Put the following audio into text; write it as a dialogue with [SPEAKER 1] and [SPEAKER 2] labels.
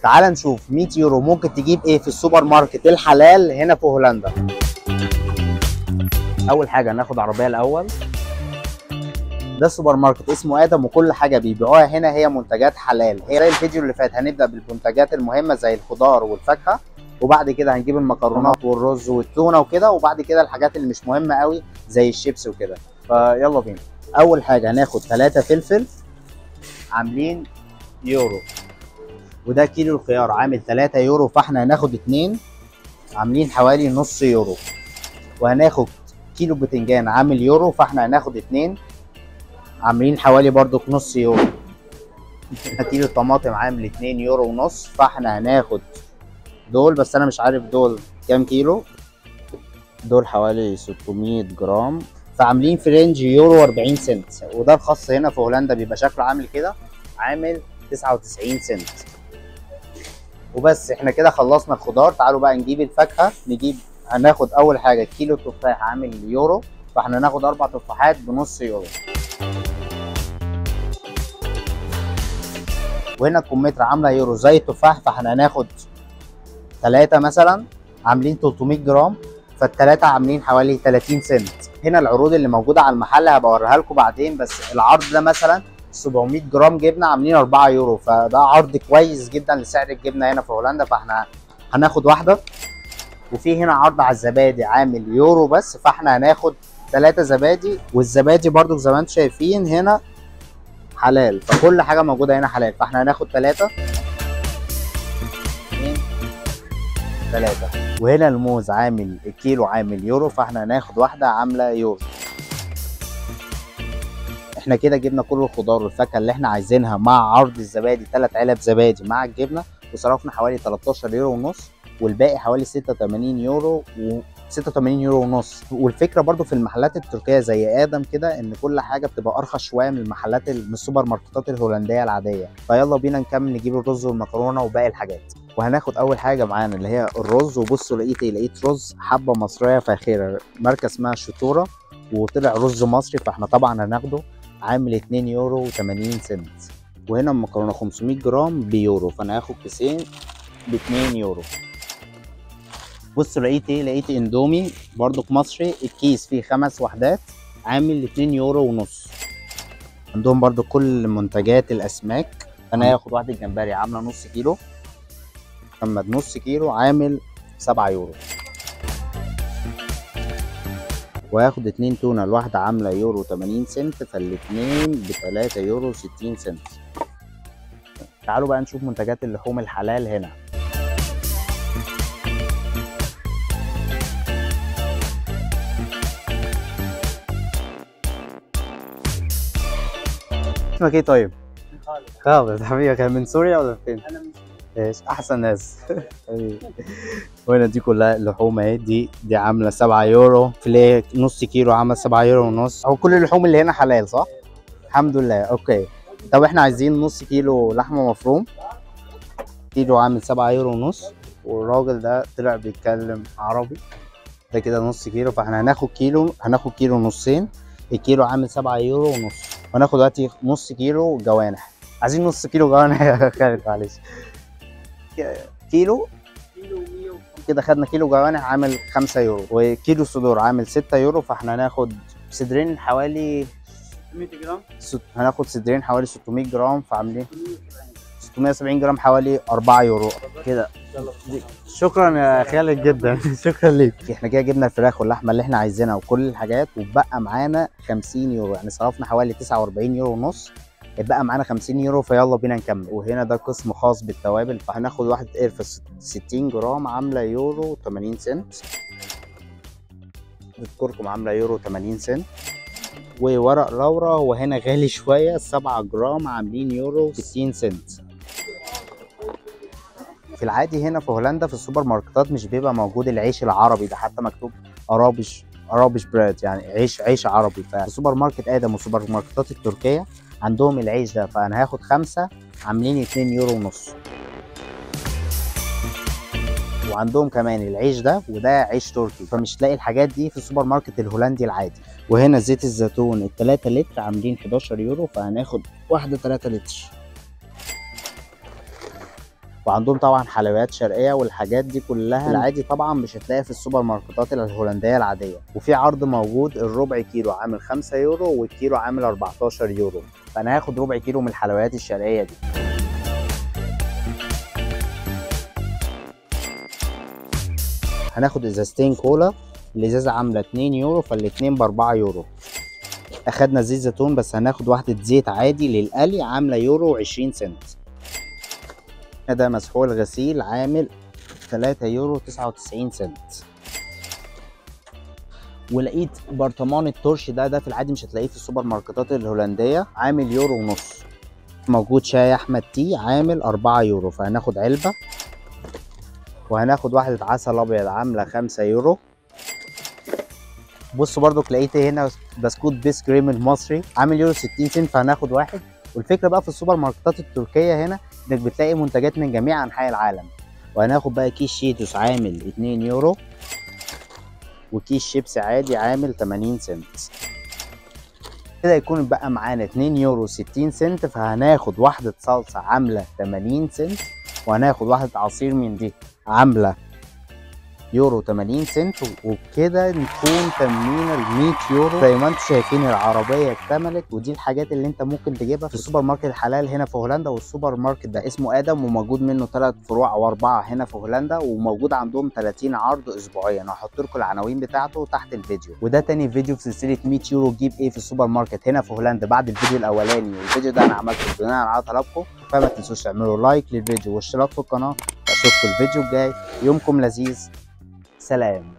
[SPEAKER 1] تعال نشوف 100 يورو ممكن تجيب ايه في السوبر ماركت الحلال هنا في هولندا. اول حاجه هناخد عربيه الاول. ده سوبر ماركت اسمه ادم وكل حاجه بيبيعوها هنا هي منتجات حلال. هي زي الفيديو اللي فات هنبدا بالمنتجات المهمه زي الخضار والفاكهه، وبعد كده هنجيب المكرونات والرز والتونه وكده، وبعد كده الحاجات اللي مش مهمه قوي زي الشيبس وكده. فيلا بينا. اول حاجه هناخد 3 فلفل عاملين يورو، وده كيلو الخيار عامل 3 يورو، فاحنا هناخد 2 عاملين حوالي نص يورو. وهناخد كيلو بتنجان عامل يورو، فاحنا هناخد 2 عاملين حوالي برضو نص يورو. كيلو طماطم عامل 2 يورو ونص، فاحنا هناخد دول، بس انا مش عارف دول كام كيلو. دول حوالي 600 جرام، فعاملين في رينج يورو 40 سنت. وده الخاص هنا في هولندا بيبقى شكله عامل كده، عامل 99 سنت. وبس احنا كده خلصنا الخضار. تعالوا بقى نجيب الفاكهه. هناخد اول حاجه كيلو تفاح عامل يورو، فاحنا هناخد 4 تفاحات بنص يورو. وهنا الكمثرى عامله يورو زي التفاح، فاحنا هناخد 3 مثلا عاملين 300 جرام، فالثلاثه عاملين حوالي 30 سنت. هنا العروض اللي موجوده على المحل هبقى اوريها لكم بعدين، بس العرض ده مثلا 700 جرام جبنه عاملين 4 يورو، فده عرض كويس جدا لسعر الجبنه هنا في هولندا، فاحنا هناخد واحده. وفي هنا عرض على الزبادي عامل يورو بس، فاحنا هناخد 3 زبادي. والزبادي برضو زي ما انتم شايفين هنا حلال، فكل حاجه موجوده هنا حلال، فاحنا هناخد 3. وهنا الموز عامل الكيلو عامل يورو، فاحنا هناخد واحده عامله يورو. احنا كده جبنا كل الخضار والفاكهه اللي احنا عايزينها مع عرض الزبادي، 3 علب زبادي مع الجبنه، وصرفنا حوالي 13 يورو ونص، والباقي حوالي 86 يورو 86 يورو ونص. والفكره برضو في المحلات التركيه زي ادم كده ان كل حاجه بتبقى ارخص شويه من المحلات من السوبر ماركتات الهولنديه العاديه. فيلا بينا نكمل نجيب الرز والمكرونه وباقي الحاجات. وهناخد اول حاجه معانا اللي هي الرز. وبصوا لقيت رز حبه مصريه فاخره ماركه اسمها شطوره، وطلع رز مصري، فاحنا طبعا هناخده عامل 2 يورو و80 سنت. وهنا المكرونه 500 جرام بيورو، فانا هاخد كيسين ب 2 يورو. بص لقيت اندومي برضو مصري، الكيس فيه 5 وحدات عامل 2 يورو ونص. عندهم برضو كل منتجات الاسماك. انا هاخد واحده جمبري عامله نص كيلو، محمد نص كيلو عامل 7 يورو. وهاخد 2 تونه، الواحده عامله يورو 80 سنت، فالاتنين ب 3 يورو 60 سنت. تعالوا بقى نشوف منتجات اللحوم الحلال هنا. اسمك ايه طيب؟ خالد حبيبي. كان من سوريا ولا فين؟ انا من سوريا. ايش احسن ناس. وهنا دي كلها اللحوم اهي، دي عامله 7 يورو، فيليه نص كيلو عامله 7 يورو ونص. هو كل اللحوم اللي هنا حلال صح؟ الحمد لله. اوكي. طب احنا عايزين نص كيلو لحمه مفروم، كيلو عامل 7 يورو ونص. والراجل ده طلع بيتكلم عربي. ده كده نص كيلو، فاحنا هناخد كيلو نصين، الكيلو عامل 7 يورو ونص. وهناخد دلوقتي نص كيلو جوانح. عايزين نص كيلو جوانح يا خالد معلش. كيلو كده خدنا كيلو جوانح عامل 5 يورو، وكيلو صدور عامل 6 يورو، فاحنا هناخد صدرين حوالي 600 جرام. هناخد صدرين حوالي 600 جرام، فعاملين 670 جرام حوالي 4 يورو كده. شكرا يا خالد جدا. شكرا ليك. احنا كده جبنا الفراخ واللحمه اللي احنا عايزينها وكل الحاجات، وبقى معانا 50 يورو، يعني صرفنا حوالي 49 يورو ونص، اتبقى معانا 50 يورو. فيلا بينا نكمل. وهنا ده قسم خاص بالتوابل، فهناخد واحده قرفه 60 جرام عامله يورو 80 سنت. الكركم عامله يورو 80 سنت. وورق لورا وهنا غالي شويه 7 جرام عاملين يورو 60 سنت. في العادي هنا في هولندا في السوبر ماركتات مش بيبقى موجود العيش العربي ده، حتى مكتوب ارابش بريد، يعني عيش عربي. فالسوبر ماركت ادم والسوبر ماركتات التركيه عندهم العيش ده، فانا هاخد 5 عاملين 2 يورو ونص. وعندهم كمان العيش ده، وده عيش تركي، فمش تلاقي الحاجات دي في السوبر ماركت الهولندي العادي. وهنا زيت الزيتون 3 لتر عاملين 11 يورو، فهناخد واحده 3 لتر. وعندهم طبعا حلويات شرقيه والحاجات دي كلها العادي طبعا مش هتلاقيها في السوبر ماركتات الهولنديه العاديه. وفي عرض موجود، الربع كيلو عامل 5 يورو والكيلو عامل 14 يورو، فانا هاخد ربع كيلو من الحلويات الشرقيه دي. هناخد ازازتين كولا، الازازه عامله 2 يورو فالاتنين ب 4 يورو. اخدنا زيت زيتون بس هناخد واحده زيت عادي للقلي عامله يورو و20 سنت. ده مسحول غسيل عامل 3 يورو 99 سنت. ولقيت برطمان الترش ده في العادي مش هتلاقيه في السوبر ماركتات الهولنديه، عامل يورو ونص. موجود شاي احمد تي عامل 4 يورو، فهناخد علبه. وهناخد واحده عسل ابيض عامله 5 يورو. بصوا برضو لقيت هنا بسكوت بيس كريم المصري عامل يورو 60 سنت، فهناخد واحد. والفكره بقى في السوبر ماركتات التركيه هنا انك بتلاقي منتجات من جميع انحاء العالم. وهناخد بقى كيس شيتوس عامل 2 يورو، وكيس شيبسي عادي عامل 80 سنت. كده يكون بقى معانا 2 يورو 60 سنت. فهناخد واحده صلصه عامله 80 سنت، وهناخد واحده عصير من دي عامله يورو 80 سنت. وبكده نكون تمينا ال 100 يورو. زي ما انتم شايفين العربيه اكتملت، ودي الحاجات اللي انت ممكن تجيبها في السوبر ماركت الحلال هنا في هولندا. والسوبر ماركت ده اسمه ادم، وموجود منه 3 فروع او 4 هنا في هولندا، وموجود عندهم 30 عرض اسبوعيا. هحط لكم العناوين بتاعته تحت الفيديو. وده تاني فيديو في سلسله 100 يورو تجيب ايه في السوبر ماركت هنا في هولندا بعد الفيديو الاولاني. والفيديو ده انا عملته بناء على طلبكم، فما تنسوش تعملوا لايك للفيديو واشتراك في القناه. اشوفكم الفيديو الجاي، يومكم لذيذ، سلام.